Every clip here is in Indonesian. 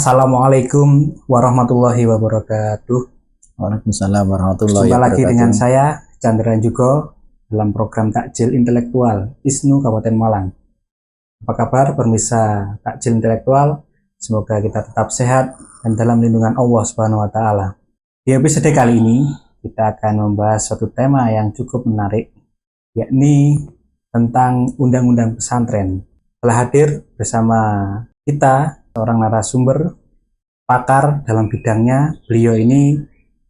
Assalamualaikum warahmatullahi wabarakatuh. Waalaikumsalam warahmatullahi Jumpa lagi wabarakatuh. dengan saya Chandra Jugo dalam program Takjil Intelektual ISNU Kabupaten Malang. Apa kabar pemirsa Takjil Intelektual? Semoga kita tetap sehat dan dalam lindungan Allah Subhanahu wa taala. Di episode kali ini kita akan membahas suatu tema yang cukup menarik, yakni tentang undang-undang pesantren. Telah hadir bersama kita seorang narasumber pakar dalam bidangnya. Beliau ini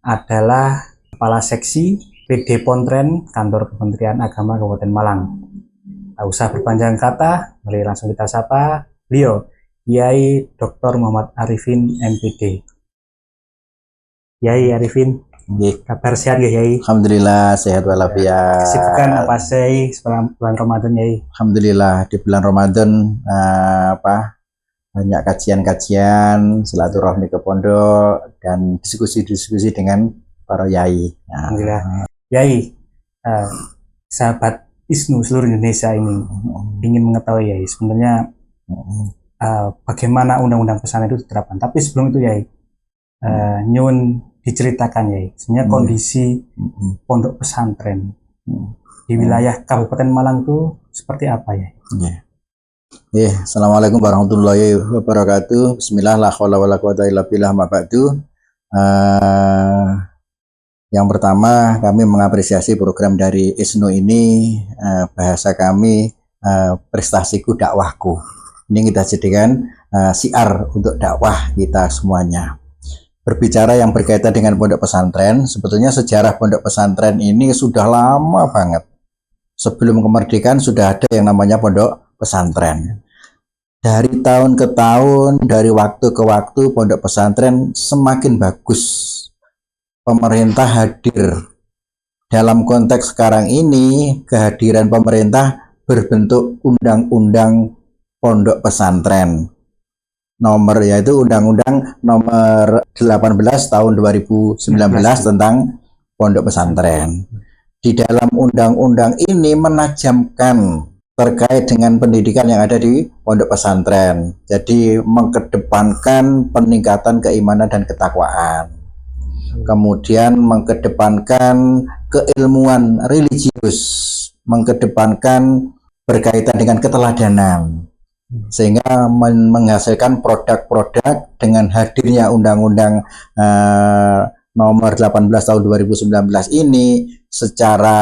adalah Kepala Seksi PD Pontren Kantor Kementerian Agama Kabupaten Malang. Tak usah berpanjang kata, mari langsung kita sapa beliau, Yai Dr. Muhammad Arifin MPD. Yai Arifin, kabar sehat ya Yai? Alhamdulillah sehat walafiat. Kesibukan apa sih bulan Ramadan Yai? Alhamdulillah di bulan Ramadan banyak kajian-kajian, silaturahmi ke pondok dan diskusi-diskusi dengan para yai. Alhamdulillah. Yai, sahabat ISNU seluruh Indonesia ini ingin mengetahui Yai sebenarnya bagaimana undang-undang pesantren itu diterapkan. Tapi sebelum itu Yai, nyun diceritakan Yai, sebenarnya kondisi pondok pesantren di wilayah Kabupaten Malang itu seperti apa Yai? Assalamualaikum warahmatullahi wabarakatuh. Bismillah, la haula wala quwata illa billah, ma ba'du. Yang pertama, kami mengapresiasi program dari ISNU ini. Bahasa kami, prestasiku dakwahku. Ini kita jadikan siar untuk dakwah kita semuanya. Berbicara yang berkaitan dengan pondok pesantren, sebetulnya sejarah pondok pesantren ini sudah lama banget. Sebelum kemerdekaan sudah ada yang namanya pondok pesantren. Dari tahun ke tahun, dari waktu ke waktu, pondok pesantren semakin bagus. Pemerintah hadir. Dalam konteks sekarang ini, kehadiran pemerintah berbentuk undang-undang pondok pesantren. Yaitu Undang-Undang nomor 18 tahun 2019 tentang pondok pesantren. Di dalam undang-undang ini menajamkan terkait dengan pendidikan yang ada di pondok pesantren. Jadi mengedepankan peningkatan keimanan dan ketakwaan. Kemudian mengedepankan keilmuan religius, mengedepankan berkaitan dengan keteladanan, sehingga menghasilkan produk-produk dengan hadirnya Undang-Undang nomor 18 tahun 2019 ini. Secara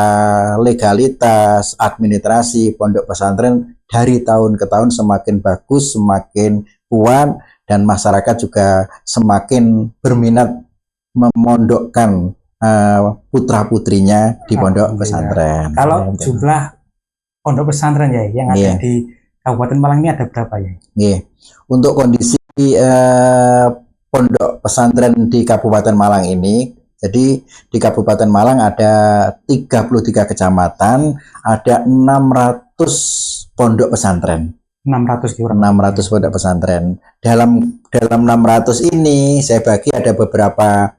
legalitas, administrasi pondok pesantren dari tahun ke tahun semakin bagus, semakin kuat, dan masyarakat juga semakin berminat memondokkan putra-putrinya di pondok pesantren. Kalau jumlah pondok pesantren ya yang ada di Kabupaten Malang ini ada berapa ya? Untuk kondisi pondok pesantren di Kabupaten Malang ini, jadi di Kabupaten Malang ada 33 kecamatan, ada 600 pondok pesantren. 600 pondok pesantren. Dalam 600 ini saya bagi ada beberapa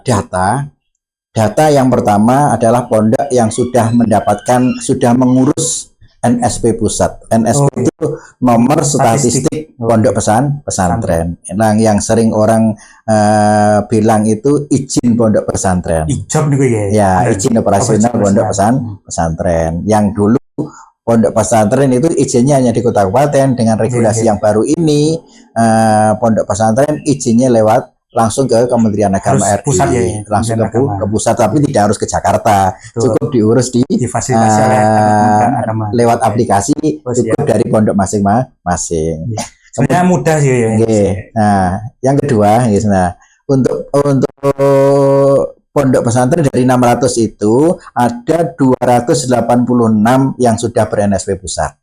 data. Data yang pertama adalah pondok yang sudah mengurus NSP pusat. NSP itu nomor statistik pondok pesantren. Yang sering orang bilang itu izin pondok pesantren. Izin operasional pondok pesantren. Yang dulu pondok pesantren itu izinnya hanya di kota kabupaten. Dengan regulasi yang baru ini, pondok pesantren izinnya lewat langsung ke Kementerian Agama RI, langsung ke pusat, tapi tidak harus ke Jakarta. Cukup diurus difasilitasi lewat aplikasi, cukup dari pondok masing-masing. Sebenarnya mudah sih ya. Nah, yang kedua, untuk pondok pesantren dari 600 itu ada 286 yang sudah ber-NSP pusat.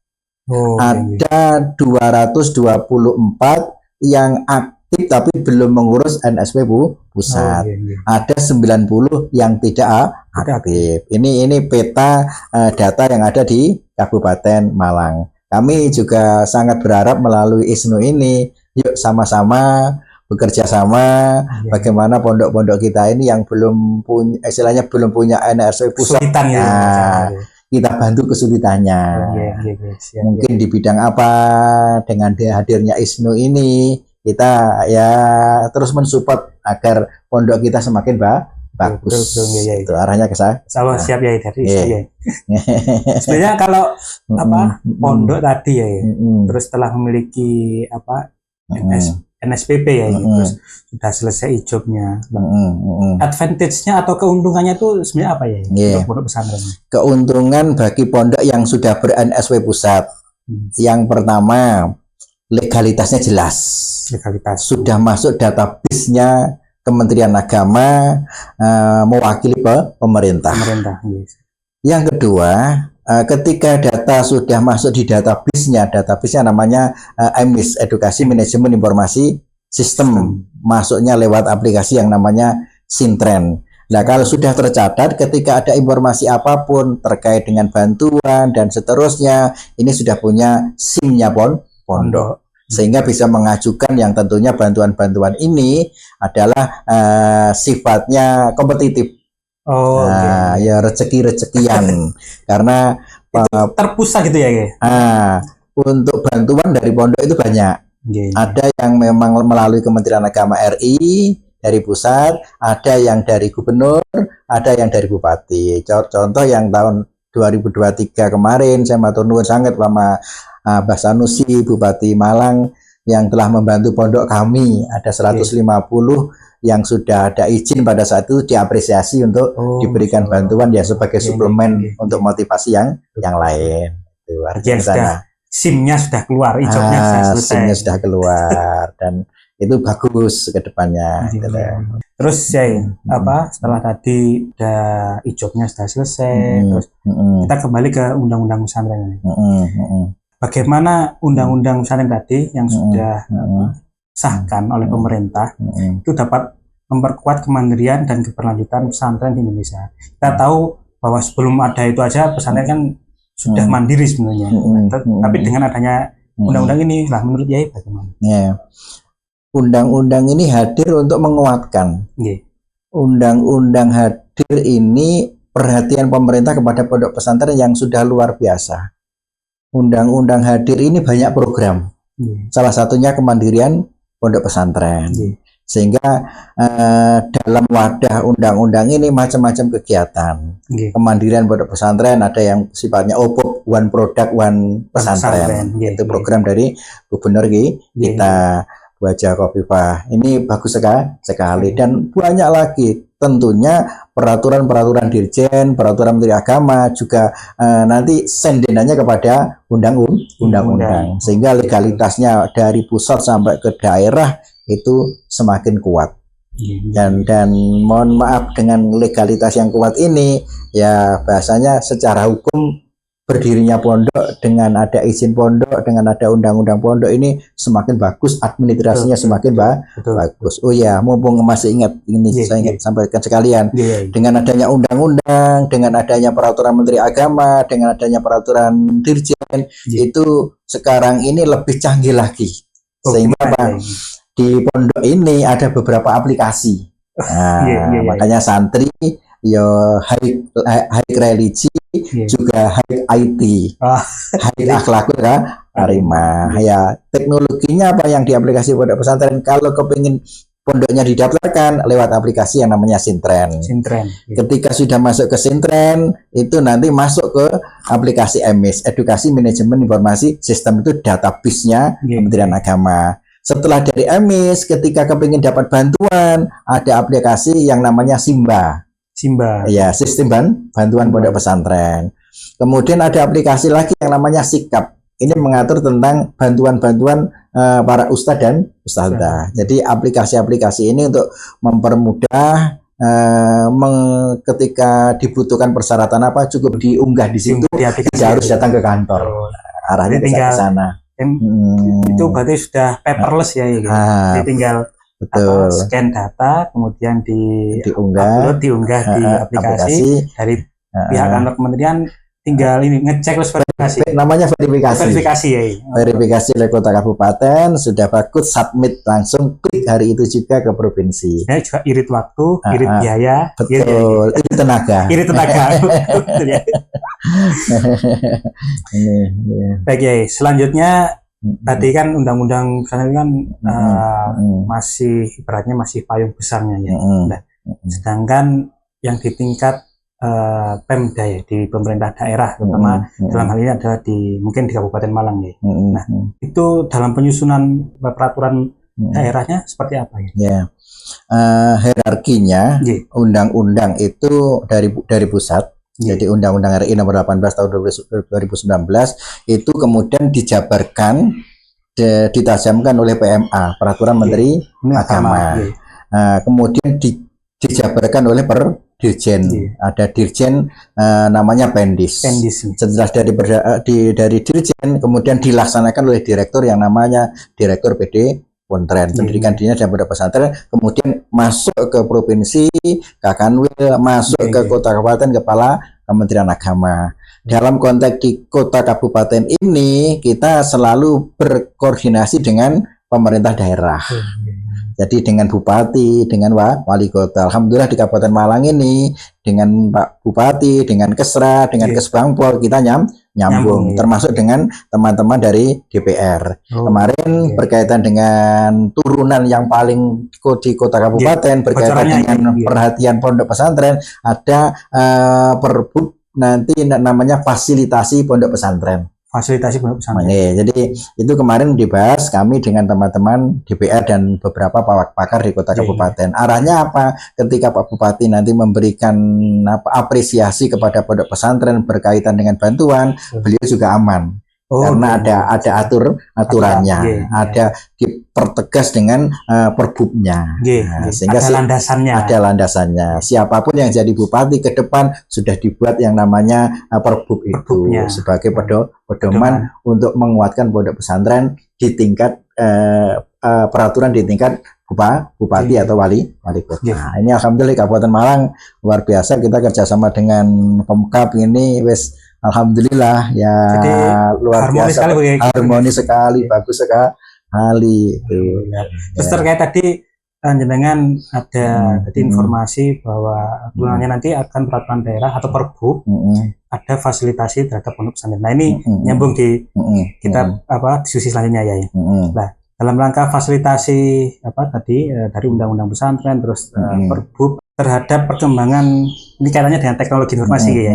Ada 224 yang aktif tapi belum mengurus NSP pusat. Ada 90 yang tidak aktif. Ini peta data yang ada di Kabupaten Malang. Kami juga sangat berharap melalui ISNU ini, yuk sama-sama bekerja sama bagaimana pondok-pondok kita ini yang belum punya, istilahnya belum punya NSP pusat. kita bantu kesulitannya. Siap, Mungkin di bidang apa, dengan hadirnya ISNU ini kita ya terus mensupport agar pondok kita semakin bagus. Betul, Itu arahnya ke saya. Sama siap ya dari Iya. saya. Sebenarnya kalau pondok tadi ya, terus setelah memiliki NSPP ya, terus sudah selesai ijobnya. Advantage-nya atau keuntungannya itu sebenarnya apa ya untuk pondok pesantren? Keuntungan bagi pondok yang sudah ber-NSW pusat. Yang pertama, legalitasnya jelas. Legalitas. Sudah masuk database-nya Kementerian Agama, mewakili pemerintah. Yes. Yang kedua, ketika data sudah masuk di database-nya namanya EMIS, Edukasi Manajemen Informasi Sistem, masuknya lewat aplikasi yang namanya Sintren. Nah, kalau sudah tercatat, ketika ada informasi apapun terkait dengan bantuan dan seterusnya, ini sudah punya SIM-nya pondok, sehingga bisa mengajukan yang tentunya bantuan-bantuan ini adalah sifatnya kompetitif. Ya rezeki-rezekian karena terpusat gitu ya. Untuk bantuan dari pondok itu banyak. Ada yang memang melalui Kementerian Agama RI dari pusat, ada yang dari gubernur, ada yang dari bupati. Contoh yang tahun 2023 kemarin saya matur nuwun sangat sama Mbah Sanusi, Bupati Malang, yang telah membantu pondok kami. Ada 150 yang sudah ada izin pada saat itu, diapresiasi untuk diberikan bantuan ya sebagai suplemen untuk motivasi yang lain. SIM-nya sudah keluar, ijobnya sudah selesai. SIM-nya sudah keluar dan itu bagus ke depannya. Terus ya setelah tadi udah ijobnya sudah selesai, terus kita kembali ke undang-undang pesantren. Bagaimana undang-undang pesantren tadi yang sudah sahkan oleh pemerintah itu dapat memperkuat kemandirian dan keberlanjutan pesantren di Indonesia. Kita tahu bahwa sebelum ada itu aja pesantren kan sudah mandiri sebenarnya. Tapi dengan adanya undang-undang ini lah, menurut Yai bagaimana? Undang-undang ini hadir untuk menguatkan. Undang-undang hadir ini perhatian pemerintah kepada pondok pesantren yang sudah luar biasa. Undang-undang hadir ini banyak program. Salah satunya kemandirian pondok pesantren. Sehingga dalam wadah undang-undang ini macam-macam kegiatan. Kemandirian pondok pesantren, ada yang sifatnya OPOP, One Product One Pesantren. Itu program dari gubernur kita, Bu Haja Khofifah. Ini bagus sekali dan banyak lagi. Tentunya peraturan-peraturan Dirjen, peraturan Menteri Agama juga nanti sendenannya kepada undang-undang, sehingga legalitasnya dari pusat sampai ke daerah itu semakin kuat. Dan mohon maaf, dengan legalitas yang kuat ini ya bahasanya secara hukum berdirinya pondok, dengan ada izin pondok, dengan ada undang-undang pondok ini semakin bagus, administrasinya semakin bagus. Oh ya, mumpung masih ingat ini, saya ingat sampaikan sekalian, dengan adanya undang-undang, dengan adanya peraturan Menteri Agama, dengan adanya peraturan Dirjen, itu sekarang ini lebih canggih lagi. Sehingga di pondok ini ada beberapa aplikasi. Makanya santri high religi, juga high IT, high akhlakul karimah. Ya, teknologinya apa yang diaplikasi pondok pesantren? Kalau kepingin pondoknya didaftarkan lewat aplikasi yang namanya Sintren. Ketika sudah masuk ke Sintren, itu nanti masuk ke aplikasi EMIS, Edukasi Manajemen Informasi Sistem, itu database-nya Kementerian Agama. Setelah dari EMIS, ketika kepingin dapat bantuan, ada aplikasi yang namanya Simba. Ya, sistem bantuan pondok pesantren. Kemudian ada aplikasi lagi yang namanya Sikap. Ini mengatur tentang bantuan-bantuan para ustadz dan ustadzah. Jadi aplikasi-aplikasi ini untuk mempermudah ketika dibutuhkan persyaratan apa, cukup diunggah di situ, tidak harus datang ke kantor. Arahnya ke sana. Itu berarti sudah paperless ya, gitu. Jadi tinggal scan data, kemudian diunggah di aplikasi dari pihak kantor kementerian, tinggal ini ngecek verifikasi. Namanya verifikasi ya. Verifikasi oleh kota kabupaten, sudah bagus, submit langsung, klik hari itu juga ke provinsi. Ya, juga irit waktu, irit biaya, betul, irit tenaga. Irit tenaga. Ini. Baik ya, selanjutnya tadi kan undang-undang pesantren kan masih ibaratnya masih payung besarnya ya. Nah, sedangkan yang di tingkat Pemda ya, di pemerintah daerah terutama dalam hal ini adalah mungkin di Kabupaten Malang ya. Nah, itu dalam penyusunan peraturan daerahnya seperti apa ya? Ya, hierarkinya undang-undang itu dari pusat. Jadi Undang-Undang RI nomor 18 tahun 2019 itu kemudian dijabarkan, ditajamkan oleh PMA, Peraturan Menteri Agama. Kemudian dijabarkan oleh Dirjen, ada Dirjen namanya Pendis. Setelah dari Dirjen kemudian dilaksanakan oleh Direktur yang namanya Direktur PD Pontren, Pendidikan Dini dan Pondok Pesantren, kemudian masuk ke provinsi, Kakanwil, masuk ke kota kabupaten, kepala Kementerian Agama. Dalam konteks di kota kabupaten ini kita selalu berkoordinasi dengan pemerintah daerah. Jadi dengan bupati, dengan wali kota. Alhamdulillah di Kabupaten Malang ini dengan Pak Bupati, dengan Kesra, dengan Kesbangpol kita nyambung, termasuk dengan teman-teman dari DPR. Kemarin berkaitan dengan turunan yang paling di kota kabupaten, berkaitan dengan perhatian pondok pesantren, ada Perbup nanti namanya fasilitasi pondok pesantren. Fasilitasi pondok pesantren. Jadi itu kemarin dibahas kami dengan teman-teman DPR dan beberapa pakar di kota kabupaten. Arahnya apa? Ketika Pak Bupati nanti memberikan apresiasi kepada pondok pesantren berkaitan dengan bantuan, beliau juga aman. Karena ada aturannya, ada dipertegas dengan perbubnya, sehingga ada landasannya. Siapapun yang jadi bupati ke depan sudah dibuat yang namanya perbub itu sebagai pedoman untuk menguatkan pondok pesantren di tingkat peraturan di tingkat bupati atau wali kota. Nah, ini alhamdulillah Kabupaten Malang luar biasa, kita kerjasama dengan Pemkab ini alhamdulillah ya. Jadi, luar biasa sekali, harmonis sekali, bagus sekali. Terus terkait tadi jenengan ada tadi informasi bahwa gunanya nanti akan peraturan daerah atau Perbup ada fasilitasi terhadap pondok pesantren. Nah ini nyambung di kita diskusi selanjutnya ya. Nah dalam rangka fasilitasi tadi dari undang-undang pesantren terus Perbup terhadap perkembangan ini kaitannya dengan teknologi informasi ya.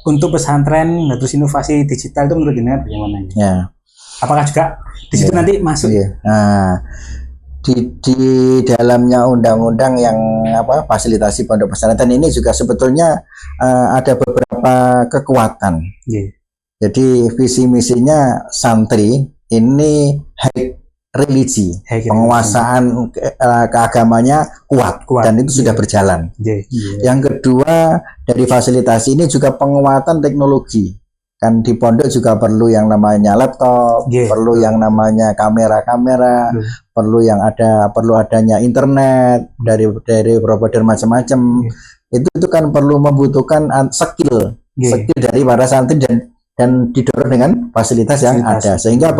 Untuk pesantren terus inovasi digital itu menurut jenengan bagaimana ya? Apakah juga di situ nanti masuk? Nah, di dalamnya undang-undang yang fasilitasi pondok pesantren ini juga sebetulnya ada beberapa kekuatan. Jadi visi misinya santri ini religi, penguasaan keagamanya kuat dan itu sudah berjalan. Yang kedua, dari fasilitasi ini juga penguatan teknologi. Kan di pondok juga perlu yang namanya laptop, perlu yang namanya kamera-kamera, perlu adanya internet dari provider macam-macam. Itu kan perlu membutuhkan skill dari para santri dan didorong dengan fasilitas yang ada, sehingga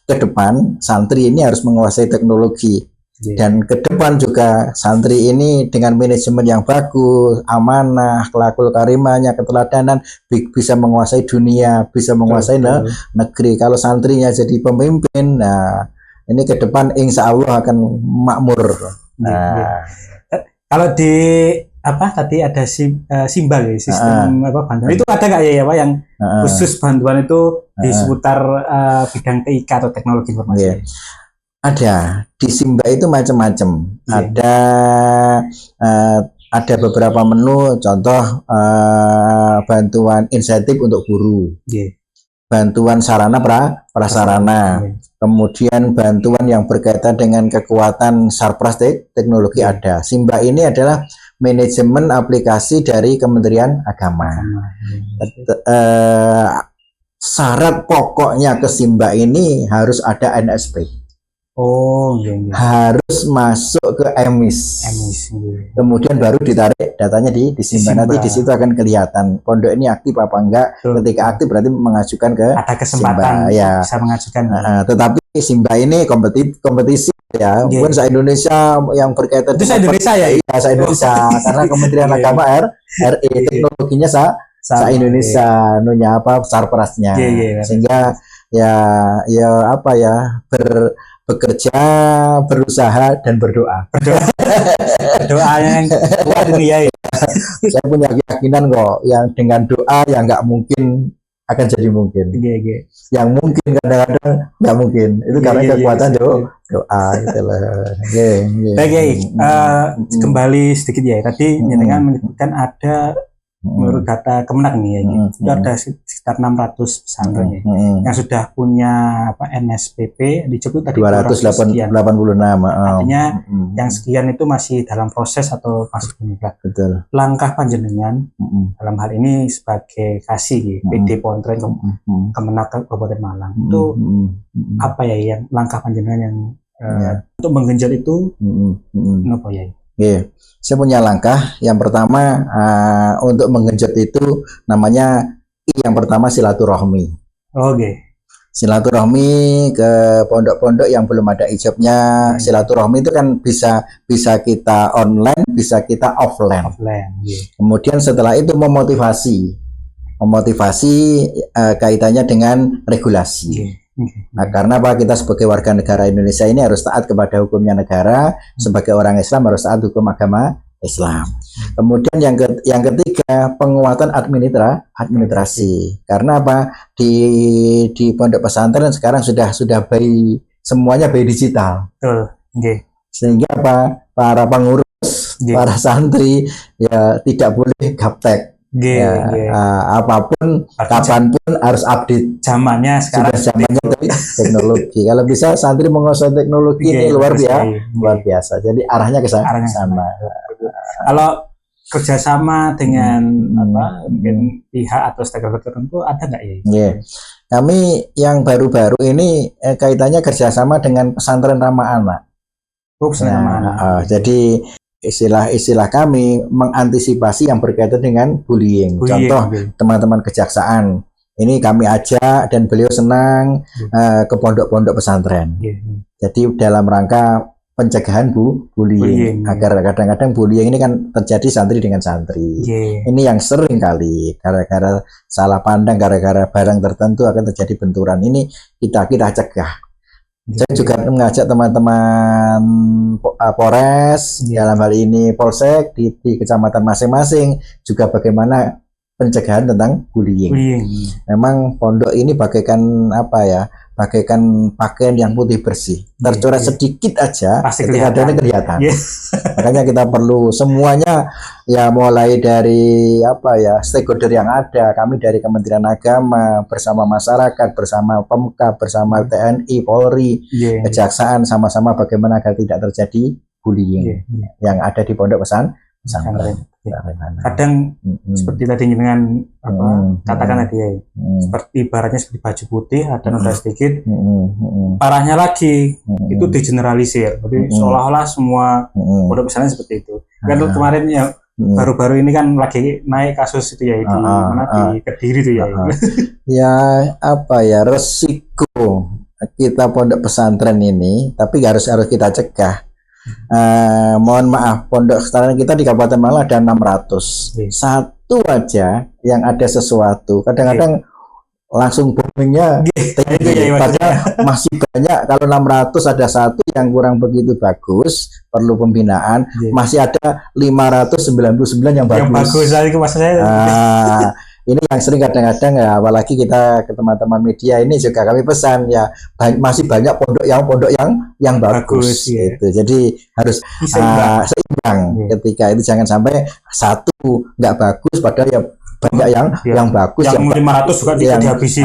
ke depan santri ini harus menguasai teknologi dan ke depan juga santri ini dengan manajemen yang bagus, amanah, akhlakul karimahnya, keteladanan, bisa menguasai dunia, bisa menguasai negeri. Kalau santrinya jadi pemimpin, nah ini ke depan insya Allah akan makmur. Kalau di tadi ada simbal ya, sistem bantuan itu ada nggak ya Pak yang khusus bantuan itu di seputar bidang TIK atau teknologi informasi? Ada di Simba itu macam-macam. Ada beberapa menu, contoh bantuan insentif untuk guru, bantuan sarana prasarana, kemudian bantuan yang berkaitan dengan kekuatan sarpras teknologi ada. Simba ini adalah manajemen aplikasi dari Kementerian Agama. Syarat pokoknya ke Simba ini harus ada NSP. Harus masuk ke emis. Kemudian baru ditarik datanya di Simba. Nanti di situ akan kelihatan pondok ini aktif apa enggak. Ketika aktif berarti mengajukan ke ada kesempatan Simba, bisa mengajukan. Tetapi Simba ini kompetisi ya, bukan se-Indonesia yang berkaitan itu se-Indonesia ya? Iya, se-Indonesia karena Kementerian Agama RI teknologinya sa Indonesia nunya apa sarprasnya. Sehingga ya apa ya bekerja, berusaha dan berdoa. Doanya yang kuat ini ya. Saya punya keyakinan kok yang dengan doa yang nggak mungkin akan jadi mungkin. Yang mungkin kadang-kadang nggak mungkin. Itu karena kekuatan doa gitu loh. Baik, kembali sedikit ya. Tadi jenengan menyebutkan ada menurut data Kemenak nih ya, itu ada sekitar 600 pesantren yang sudah punya NSPP, disebut tadi 286. Artinya yang sekian itu masih dalam proses atau masih meningkat. Betul. Langkah panjenengan dalam hal ini sebagai kasih PD Pontren Kemenak Kabupaten Malang itu apa ya yang langkah panjenengan yang untuk menggenjot itu apa ya? Saya punya langkah. Yang pertama untuk menggenjot itu namanya yang pertama silaturahmi. Silaturahmi ke pondok-pondok yang belum ada ijabnya. Silaturahmi itu kan bisa kita online, bisa kita offline. Kemudian setelah itu memotivasi kaitannya dengan regulasi. Nah, karena apa, kita sebagai warga negara Indonesia ini harus taat kepada hukumnya negara, sebagai orang Islam harus taat hukum agama Islam. Kemudian yang ketiga penguatan administrasi. Karena apa, di pondok pesantren sekarang sudah semuanya by digital. Sehingga apa, para pengurus, para santri ya tidak boleh gaptek. Apapun kapanpun harus update. Zamannya sekarang teknologi. Kalau bisa santri menguasai teknologi ini luar biasa. Jadi arahnya ke sana. Kalau kerjasama dengan mungkin pihak atau stakeholder tertentu ada nggak ya? Kami yang baru-baru ini kaitannya kerjasama dengan pesantren ramah anak. Jadi istilah kami mengantisipasi yang berkaitan dengan bullying. Contoh teman-teman kejaksaan ini kami ajak dan beliau senang ke pondok-pondok pesantren. Jadi dalam rangka pencegahan bullying. Agar kadang-kadang bullying ini kan terjadi santri dengan santri. Ini yang sering kali gara-gara salah pandang, gara-gara barang tertentu akan terjadi benturan. Ini kita cegah. Saya juga mengajak teman-teman Polres, dalam hal ini Polsek di kecamatan masing-masing juga bagaimana pencegahan tentang bullying. Memang pondok ini bagaikan bagaikan pakaian yang putih bersih, tercoret sedikit aja ketika kelihatan. Makanya kita perlu semuanya ya, mulai dari stakeholder yang ada, kami dari Kementerian Agama bersama masyarakat, bersama Pemkab, bersama TNI, Polri, Kejaksaan, sama-sama bagaimana agar tidak terjadi bullying yang ada di pondok pesantren. Kadang seperti tadi dengan katakan tadi ya, seperti ibaratnya seperti baju putih ada noda sedikit, parahnya lagi itu digeneralisir, jadi seolah-olah semua pondok pesantren seperti itu. Kan kemarin yang baru-baru ini kan lagi naik kasus itu ya, di mana di Kediri itu ya. Resiko kita pondok pesantren ini, tapi harus kita cegah. Mohon maaf, pondok pesantren kita di Kabupaten Malang ada 600. Satu aja yang ada sesuatu, kadang-kadang langsung boomingnya tinggi. Padahal masih banyak. Kalau 600 ada satu yang kurang begitu bagus, perlu pembinaan. Masih ada 599 yang bagus. Yang bagus itu maksud saya. Ini yang sering kadang-kadang ya, apalagi kita ke teman-teman media ini juga kami pesan ya, masih banyak pondok yang bagus gitu. Jadi harus seimbang. Ketika itu jangan sampai satu nggak bagus padahal ya banyak yang bagus, yang 500 juga dihabisin.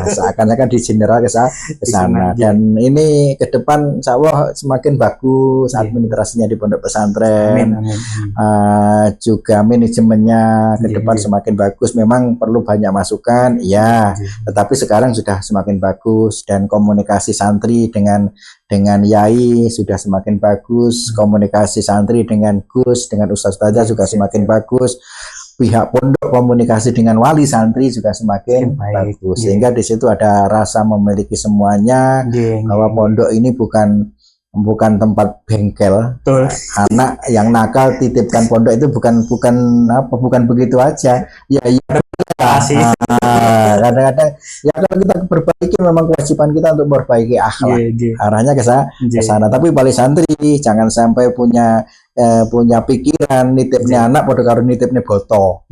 Seakan-akan di general ke sana. Dan ini ke depan insya Allah semakin bagus administrasinya di pondok pesantren. Juga manajemennya ke depan semakin bagus. Memang perlu banyak masukan, tetapi sekarang sudah semakin bagus, dan komunikasi santri dengan yai sudah semakin bagus, komunikasi santri dengan Gus, dengan ustaz-ustazah juga semakin bagus. Pihak pondok komunikasi dengan wali santri juga semakin bagus, sehingga di situ ada rasa memiliki semuanya, bahwa pondok ini bukan bukan tempat bengkel. Betul. Anak yang nakal titipkan pondok itu bukan begitu aja. Ya, Kasih. kadang-kadang ya kalau kita perbaiki, memang kewajiban kita untuk memperbaiki akhlak. Arahnya ke sana. Tapi balik santri jangan sampai punya pikiran nitipnya anak pada karo nitipnya boto.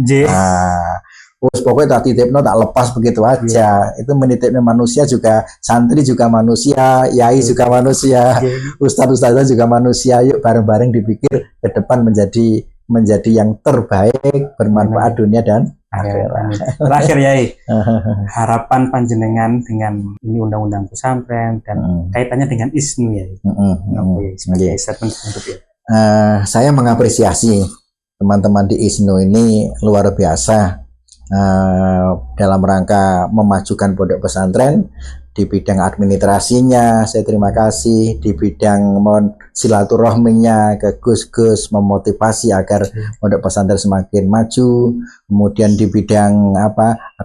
Pokoknya tak titipno tak lepas begitu aja. Itu menitipnya manusia juga, santri juga manusia, yai juga manusia, ustadz juga manusia. Yuk bareng-bareng dipikir ke depan menjadi yang terbaik, bermanfaat dunia dan akhirat. Terakhir Yai, harapan panjenengan dengan ini undang-undang pesantren dan kaitannya dengan ISNU ya. Saya mengapresiasi teman-teman di ISNU ini luar biasa dalam rangka memajukan pondok pesantren. Di bidang administrasinya saya terima kasih, di bidang silaturahminya ke Gus-Gus, memotivasi agar pondok pesantren semakin maju. Kemudian di bidang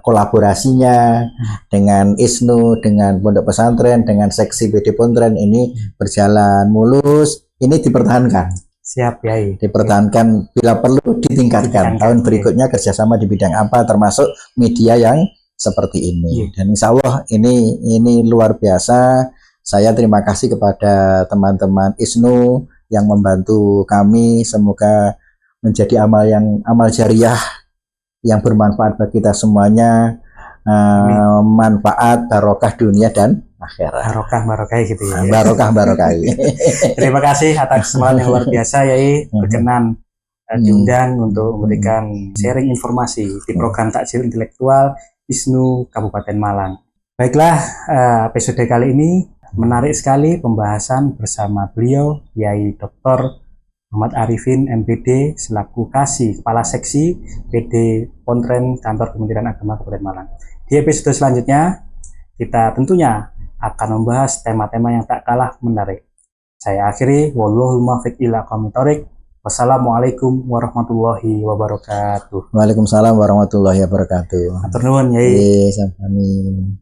kolaborasinya dengan ISNU, dengan pondok pesantren, dengan seksi PD Pontren ini berjalan mulus. Ini dipertahankan. Siap Yai. Dipertahankan, bila perlu ditingkatkan. Tahun berikutnya kerjasama di bidang apa, termasuk media yang seperti ini. Dan insya Allah ini luar biasa. Saya terima kasih kepada teman-teman ISNU yang membantu kami. Semoga menjadi amal jariah yang bermanfaat bagi kita semuanya. Manfaat barokah dunia dan akhirat. Barokah gitu ya. Barokah. Terima kasih atas semangat yang luar biasa Yai, berkenan diundang untuk memberikan sharing informasi di program takjil intelektual ISNU Kabupaten Malang. Baiklah, episode kali ini menarik sekali pembahasan bersama beliau Yai Dr. Muhammad Arifin MPD selaku Kasih Kepala Seksi PD Pontren Kantor Kementerian Agama Kabupaten Malang. Di episode selanjutnya kita tentunya akan membahas tema-tema yang tak kalah menarik. Saya akhiri, wallahul muwaffiq ila aqwamit thoriq. Wassalamualaikum warahmatullahi wabarakatuh. Waalaikumsalam warahmatullahi wabarakatuh. Matur nuwun Yai. Amin.